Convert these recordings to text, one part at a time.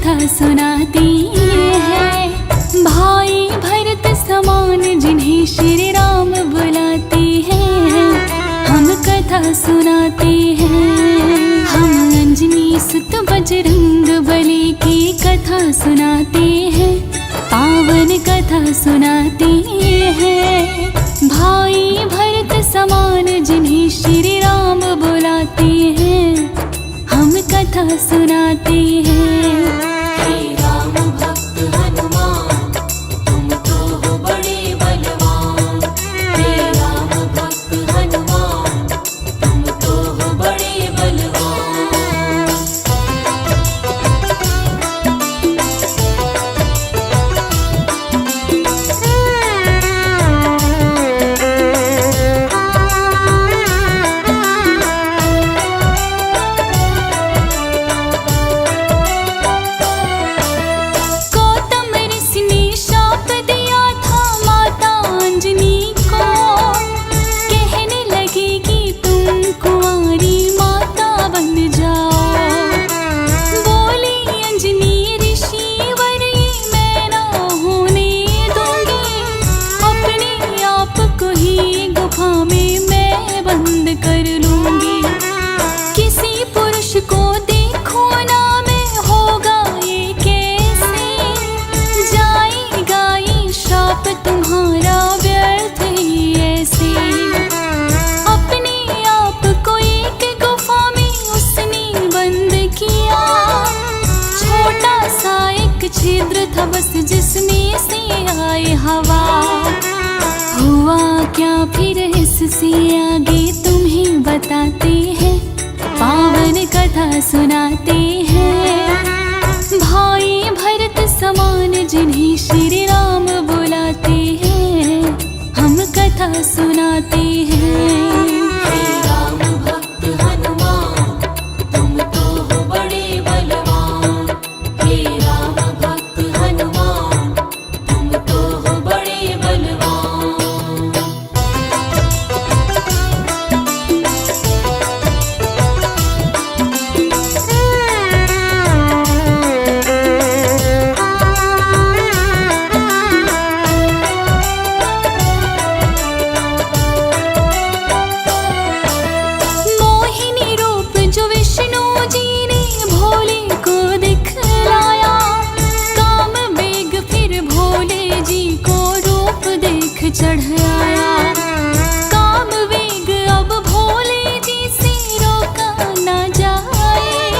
कथा सुनाती है। भाई भरत समान जिन्हें श्री राम बुलाते हैं, हम कथा सुनाते हैं। हम अंजनी सुत बजरंग बली की कथा सुनाते हैं, पावन कथा सुनाते हैं। भाई भरत समान जिन्हें श्री राम बुलाते हैं, हम कथा सुनाते हैं। हे राम भक्त हनुमान, तुम तो हो बड़े बलवान। हे राम भक्त हनुमान, तुम तो हो बड़े बलवान। छिद्र था बस जिसमें से आए हवा। हुआ क्या फिर इससे आगे तुम्हें बताते हैं, पावन कथा सुनाते हैं। भाई भरत समान जिन्हें श्री राम बुलाते हैं, हम कथा सुनाते हैं। हे राम भक्त हनुमान, तुम तो हो बड़े बलवान। हे राम भक्त हनुमान, तुम तो हो बड़े बलवान। मोहिनी रूप जो विष्णु जी ने भोले को दिखलाया, काम बेग फिर भोले जी को रूप देख चढ़ाया। काम वेग अब भोले जी से रोका न जाए,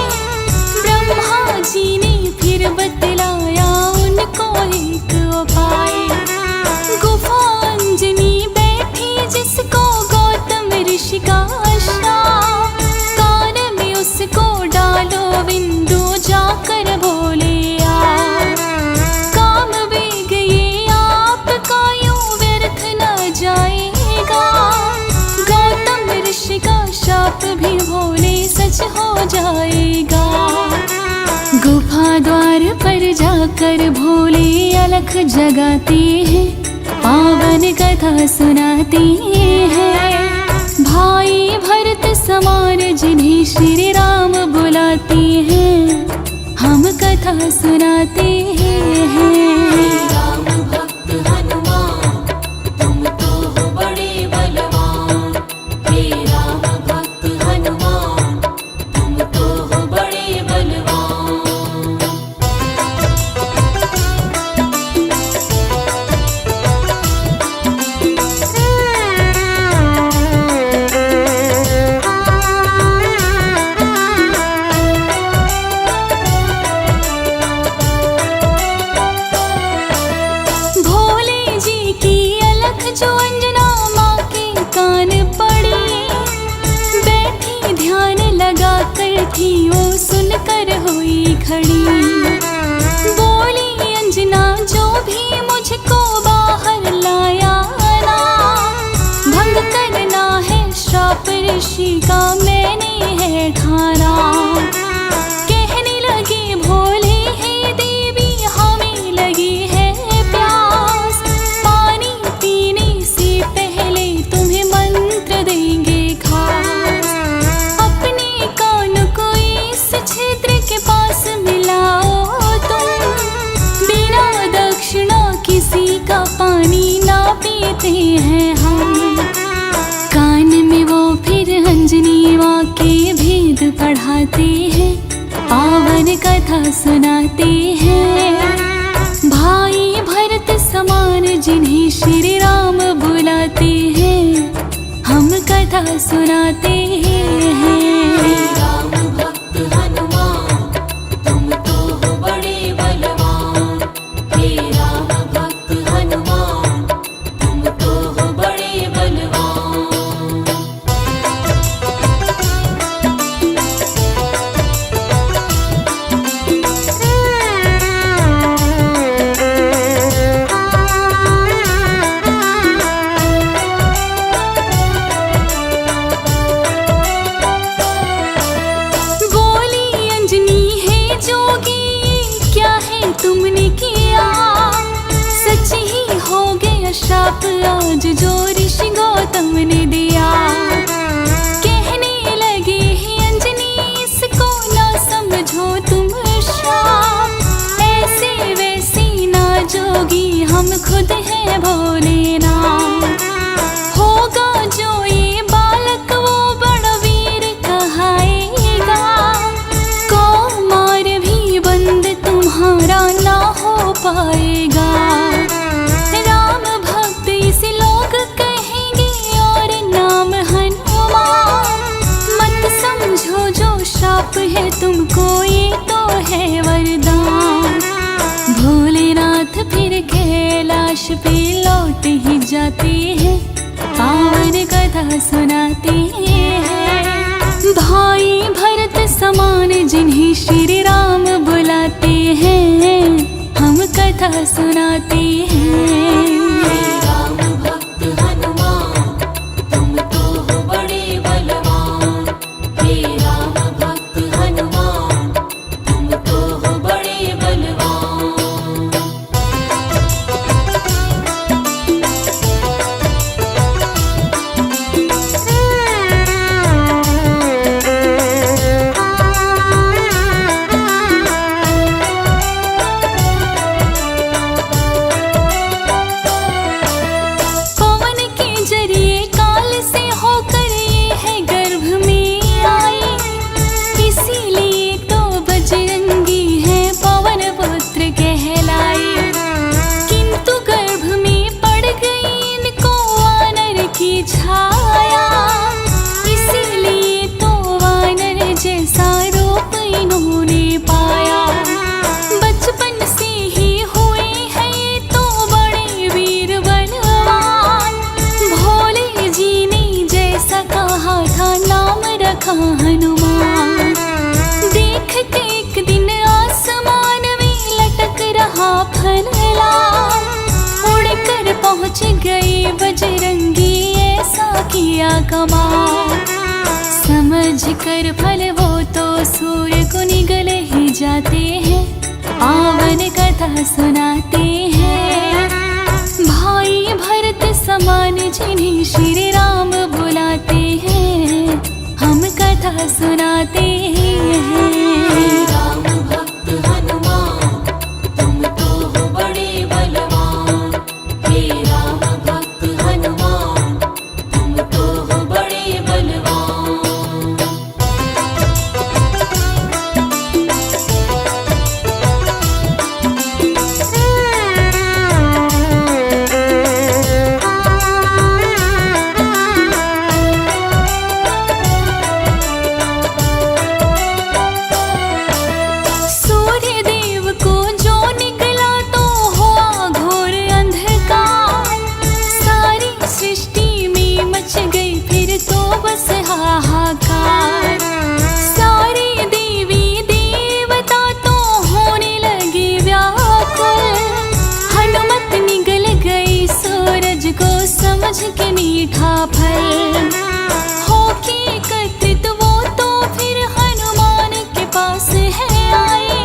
ब्रह्मा जी ने फिर बतलाया उनको एक उपाय। गुफा अंजनी बैठी जिसको गौतम ऋषि का श्राप, कान में उसको डालो बिंदु जाकर भोले आ। काम वेग ये आपका यूं व्यर्थ न जाएगा, गौतम ऋषि का शाप भी भोले सच हो जाएगा। गुफा द्वार पर जाकर भोले अलख जगाते हैं, पावन कथा सुनाते हैं। भाई भरत समान जिन्हें श्री राम बुलाते हैं, हम कथा सुनाते हैं। हे राम भक्त हनुमान, तुम तो हो बड़े बलवान। हे राम भक्त हनुमान, तुम तो हो बड़े बलवान। भोले जी की अलख जो अंजना माँ के कान पड़ी, बैठी ध्यान लगा कर थी वो सुनकर हुई खड़ी। बोली अंजना जो भी मुझको बाहर लाया ना, भंग करना है श्राप ऋषि का मैंने है ठाना। कहने लगे भोले हे देवी हमें लगी है प्यास, पानी पीने से पहले तुम्हें मंत्र देंगे खास। अपने कान को इस छिद्र के पास मिलाओ, पीते हैं हम। कान में वो फिर अंजनी माँ के भेद पढ़ाते हैं, पावन कथा सुनाते हैं। भाई भरत समान जिन्हें श्री राम बुलाते हैं, हम कथा सुनाते हैं। राम भक्त हनुमान तुम तो हो बड़े बलवान। हे राम भक्त हनुमान तुम तो हो बड़े बलवान। बोली अंजनी है जोगी, क्या है तुमने किया? सच ही हो गया श्राप आज जो ऋषि गौतम ने दिया। कहने लगे हैं अंजनी इसको ना समझो तुम श्राप, ऐसे वैसी ना जोगी हम खुद हैं भोलेनाथ। होगा जो ये बालक वो बड़ा वीर कहाएगा, कौमार भी बंद तुम्हारा ना हो पाएगा। राम भक्त इसे लोग कहेंगे और नाम हनुमान। मत समझो जो श्राप है तुमको ये तो है वरदान। भोलेनाथ फिर कैलाश पे लौट ही जाते हैं, पावन कथा सुनाते हैं। भाई भरत समान जिन्हें श्री राम बुलाते हैं, हम कथा सुनाते हैं। राम भक्त हनुमान तुम तो हो बड़े बलवान। हे राम भक्त हनुमान तुम तो हो बड़े बलवान। पवन के जरिए काल से होकर ये है गर्भ में आई, इसीलिए तो बजरंगी है पवन पुत्र कहलाई। किंतु गर्भ में पड़ गई इनको वानर की छाया, इसीलिए तो वानर जैसा रूप इन्होंने पाया। बचपन से ही हुए हैं ये तो बड़े वीर बलवान। भोले जी ने जैसा कहा था नाम रखा हनुमान। देख के एक दिन आसमान में लटक रहा फलला, उड़कर पहुंच गए बजरंगी ऐसा किया कमाल। समझ कर फल वो तो सूर्य को निगल ही जाते हैं, पावन कथा सुनाते हैं। भाई भरत समान जिन्हें श्री राम बुलाते हैं, हम कथा सुनाते हैं। राम भक्त हनुमान तुम तो हो बड़े बलवान। हे राम भक्त हनुमान तुम तो हो बड़े बलवान। मीठा फल होके एकत्रित वो तो फिर हनुमान के पास है आए।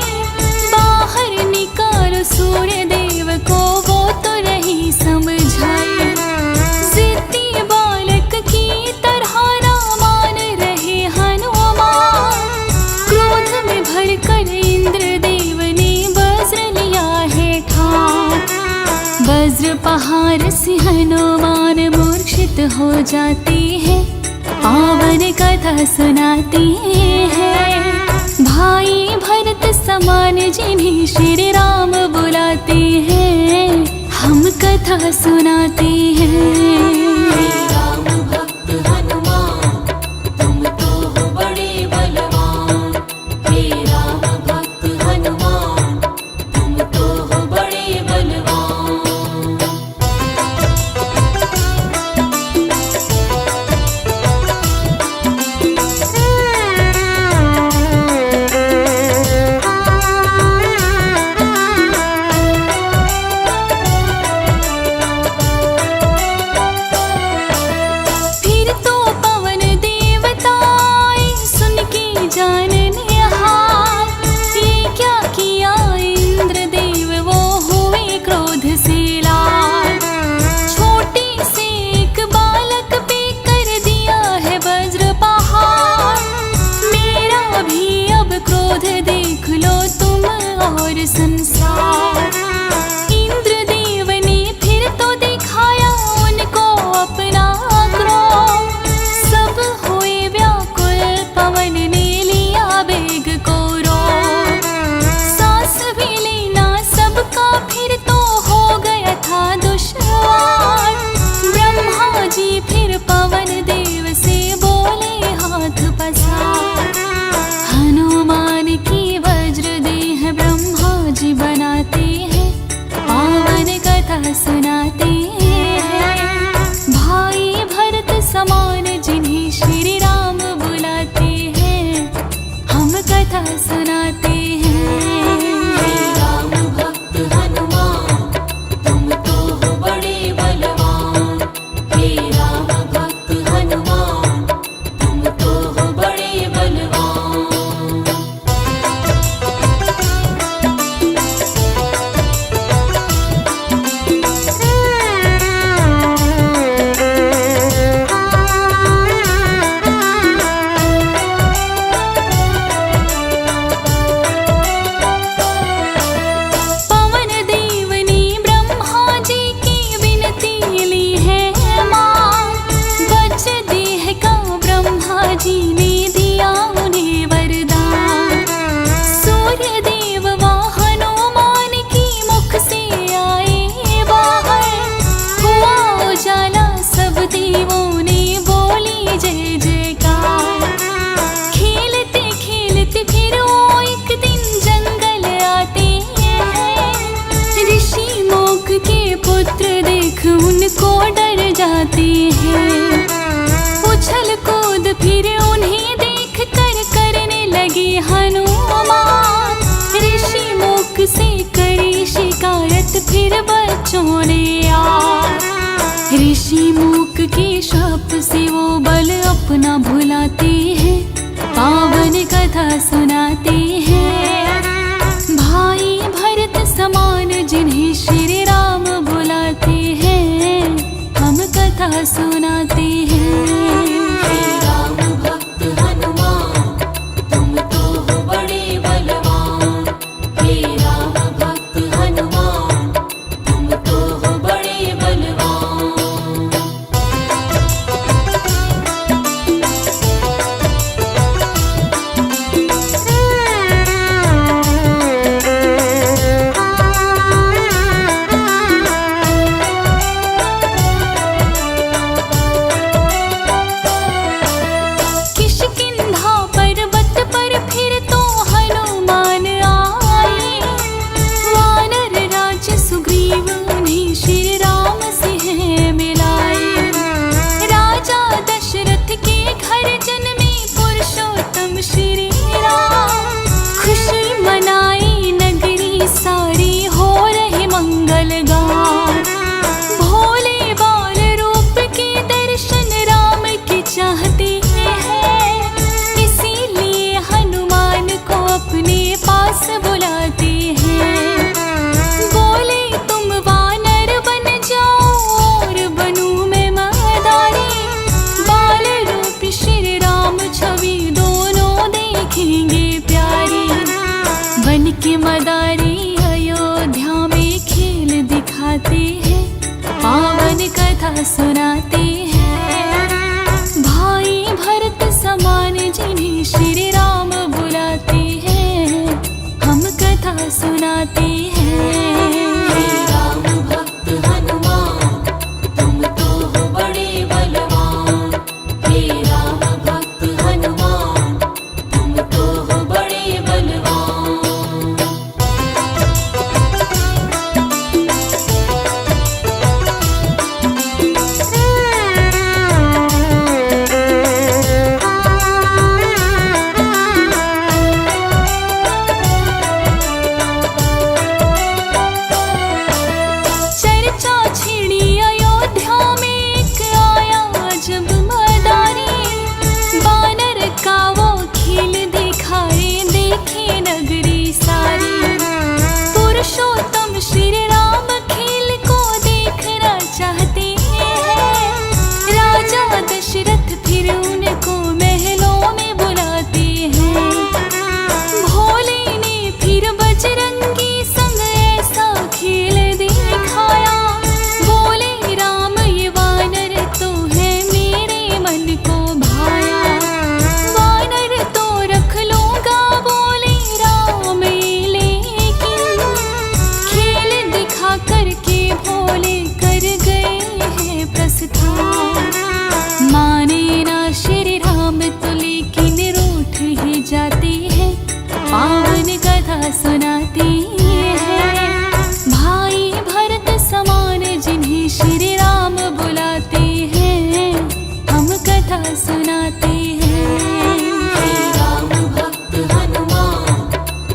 बाहर निकाल सूर्य देव को वो तो रही समझाए। जिद्दी बालक की तरह रामान रहे हनुमान। क्रोध में भरकर इंद्र देव ने वज्र लिया है ठान। वज्र प्रहार से हनुमान मूर्छित हो जाते हैं, पावन कथा सुनाते हैं। भाई भरत समान जिन्हें श्री राम बुलाते हैं, हम कथा सुनाते हैं। राम भक्त हनुमान तुम तो हो बड़े बलवान। हे राम भक्त हनुमान तुम तो हो बड़े बलवान। फिर तो पवन देवताए सुन के जानने हार, ये क्या किया इंद्रदेव वो हुए क्रोध से लाल। छोटे से एक बालक पे कर दिया है वज्र पहाड़, मेरा भी अब क्रोध देख लो तुम और संसार। इंद्रदेव ने फिर तो दिखाया उनको अपना क्रोध, सब हुए व्याकुल पवन ने लिया बेग को रोक। सांस भी लेना सबका फिर तो हो गया था दुश्वार। ब्रह्मा जी फिर पवन देव से बोले हाथ पसार। हनुमान की वज्र देह ब्रह्मा जी बनाते हैं, पावन कथा सुनाते हैं। भाई भरत समान जिन्हें श्री राम बुलाते हैं, हम कथा सुनाते हैं। राम भक्त हनुमान तुम तो हो बड़े बलवान। हे राम भक्त हनुमान तुम तो हो बड़े बलवान। पवन देव ने ब्रह्मा जी की विनती ली है मान, वज्र देह का ब्रह्मा जी ने दिया उन्हें वरदान। सूर्य देव व हनुमान की मुख से आए बाहर, हुआ उजाला सब देवों ने बोली जय जयकार। खेलते खेलते फिर वो एक दिन जंगल आते हैं, ऋषि मोक के पुत्र देख उनको डर जाते हैं। उछल कूद फिर उन्हें देख कर करने लगे हनुमान, ऋषि मोक से करी शिकायत फिर बच्चों ने यार। ऋषि मूक के शाप से वो बल अपना भुलाते हैं, पावन कथा सुनाते हैं। भाई भरत समान जिन्हें श्री राम बुलाते हैं, हम कथा सुनाते हैं। राम भक्त हनुमान तुम तो हो बड़े बलवान। हे राम भक्त हनुमान तुम तो हो बड़े बलवान। कथा सुनाते हैं। भाई भरत समान जिन्हें श्री राम बुलाते हैं, हम कथा सुनाते हैं। हे राम भक्त हनुमान तुम तो हो बड़े बलवान। हे राम भक्त हनुमान तुम तो हो बड़े बलवान। चर्चा छिड़ी अयोध्या में एक आया जब मदारी, बानर का वो खेल दिखाए देखे नगरी सारी। पुरुषोत्तम श्री राम खेल को देखना चाहते हैं, राजा दशरथ फिर उनको महलों में बुलाते हैं। भोले ने फिर बजरंगी संग ऐसा खेल दिखाया, बोले राम ये वानर तो है मेरे मन को भाया। वानर तो रख लूंगा बोले राम ये, लेकिन खेल दिखा करके भोले कर गए हैं प्रस्थान। माने ना श्री राम तो लेकिन रूठ ही जाते हैं, पावन कथा सुनाते हैं। भाई भरत समान जिन्हें श्री राम बुलाते हैं, हम कथा सुनाते हैं। हे राम भक्त हनुमान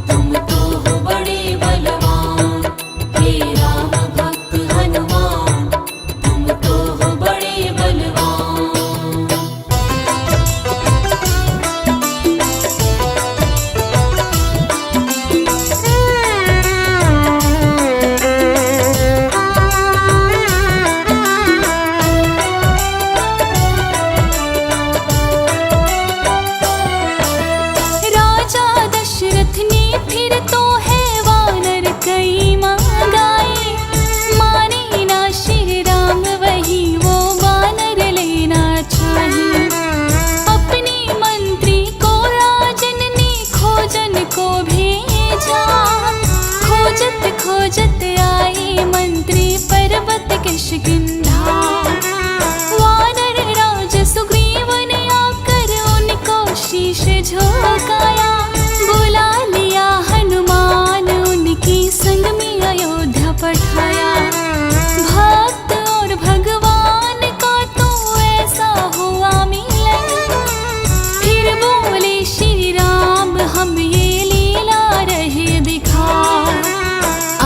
तुम तो हो बड़े बलवान। हे राम भक्त हनुमान तुम तो हो बड़े बलवान। राजा दशरथ ने फिर तो है वानर कई मंगाए, माने ना श्री राम वही वो वानर लेना चाहे। अपने मंत्री को राजन ने खोजन को भेजा, खोजत खोजत आए मंत्री पर्वत किष्किंधा। वानर राज सुग्रीव ने आकर उनको शीश झुकाया, बुला लिया हनुमान उनकी संग में अयोध्या पठाया। भक्त और भगवान का तो ऐसा हुआ मिलन, फिर बोले श्री राम हम ये लीला रहे दिखा।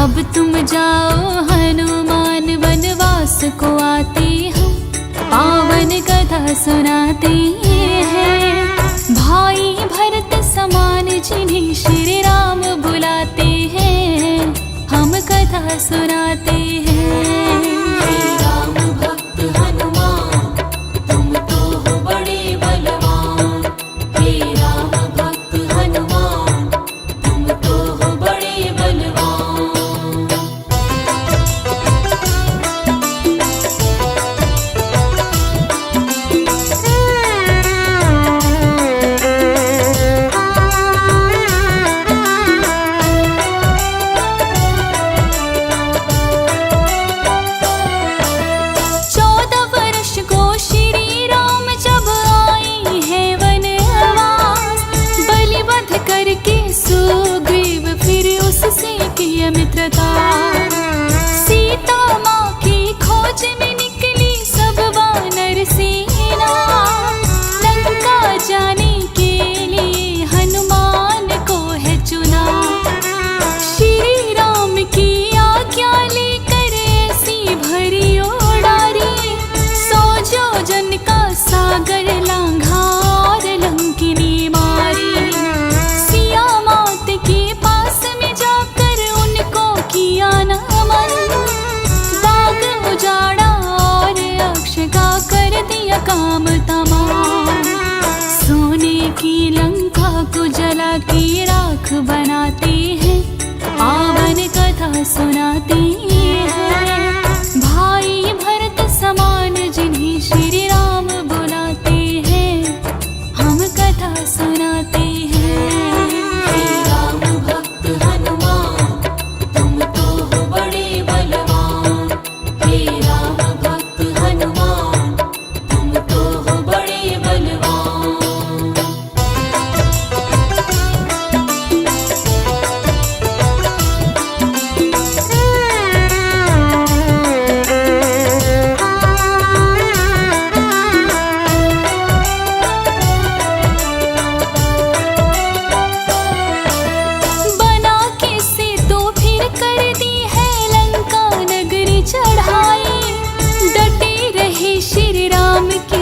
अब तुम जाओ हनुमान वनवास को आते हम, पावन कथा सुनाते हैं। भाई भरत समान जिन्हें श्री राम बुलाते हैं, हम कथा सुनाते हैं। हे राम भक्त हनुमान तुम तो हो बड़े बलवान। हे राम भक्त हनुमान तुम तो हो बड़े बलवान।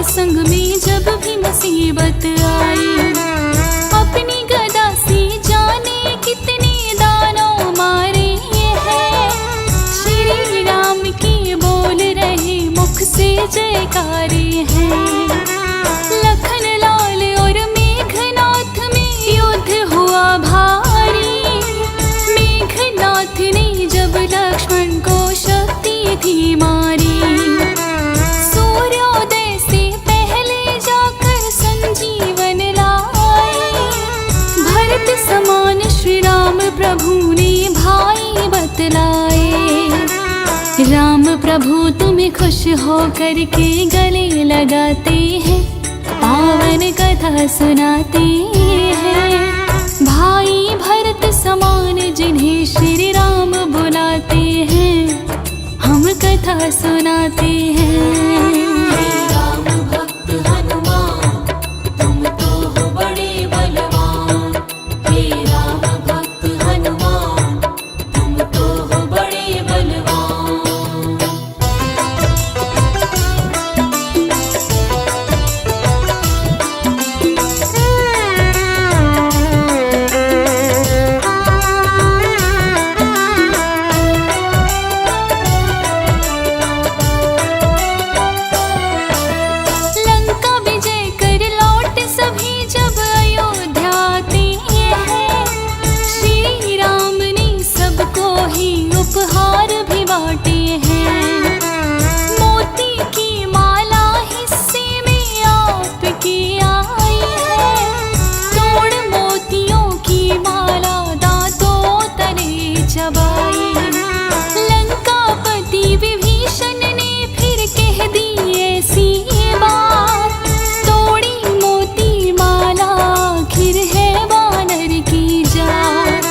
संग में जब भी मुसीबत आई, अपनी गदा से जाने कितने दानों मारे हैं। श्री राम के बोल रहे मुख से जयकारे हैं। लखन लाल और मेघनाथ में युद्ध हुआ भारी। मेघनाथ ने जब लक्ष्मण को शक्ति थी मारी, सूर्योदय से पहले जाकर संजीवन लाए। भरत समान श्री राम प्रभु ने भाई बतलाए। राम प्रभु तुम्हें खुश हो करके गले लगाते हैं, पावन कथा सुनाते हैं। भाई भरत समान जिन्हें श्री राम बुलाते हैं, हम कथा सुनाते हैं। हे राम भक्त हनुमान, तुम तो हो बड़े बलवान। हे राम भक्त हनुमान, तुम तो हो बड़े बलवान। लंका विजय कर लौट सभी जब अयोध्या आते हैं, श्री राम ने सबको ही उपहार भी बांटे हैं। मोती की माला हिस्से में आपकी आई है, तोड़ मोतियों की माला दांतों तले चबाई। लंकापति विभीषण ने फिर कह दी ऐसी बात, तोड़ी मोती माला आखिर है वानर की जात।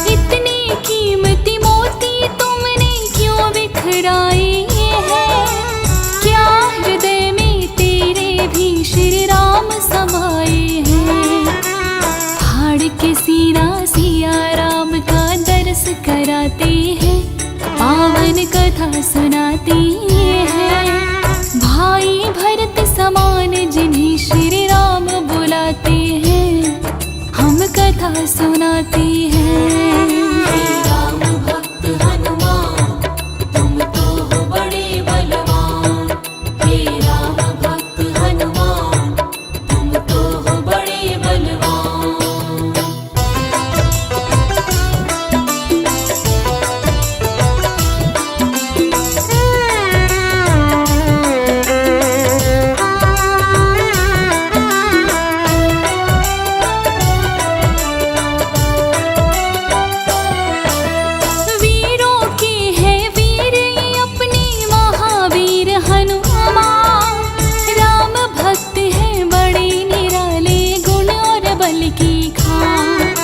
इतने कीमती मोती तुमने क्यों बिखराए हैं, क्या हृदय में तेरे भी श्री राम समाये हैं। फाड़ के सीना सिया राम का दर्श कराते हैं, पावन कथा सुनाते हैं। भाई भरत समान जिन्हें श्री राम बुलाते हैं, हम कथा सुनाते हैं। हे राम भक्त हनुमान, तुम तो हो बड़े बलवान। हे राम भक्त हनुमान, तुम तो हो बड़े बलवान। वीरों के हैं वीर ये अपने महावीर हनुमान। राम भक्त हैं बड़े निराले गुण और बल की खान।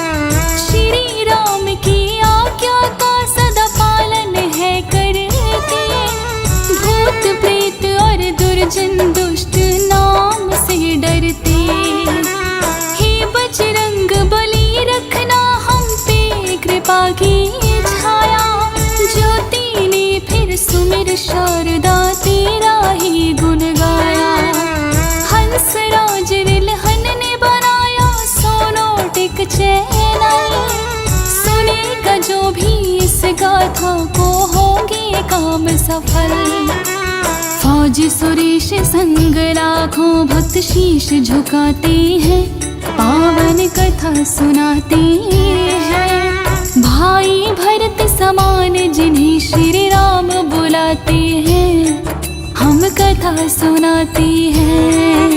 श्री राम की आज्ञा का सदा पालन है करते, भूत प्रेत और दुर्जन दुष्ट नाम से डरते। हे बजरंग बली रखना हम पे कृपा की छाया, ज्योति ने फिर सुमिर शारदा तेरा ही गुण गाया। हंस राज रिलहन ने बनाया सोनो टिक चैनल, सुनेगा जो भी इस गाथा को होंगे काम सफल। फौजी सुरेश संग लाखों भक्त शीश झुकाते हैं, पावन कथा सुनाते हैं। भाई भरत समान जिन्हें श्री राम बुलाते हैं, हम कथा सुनाते हैं।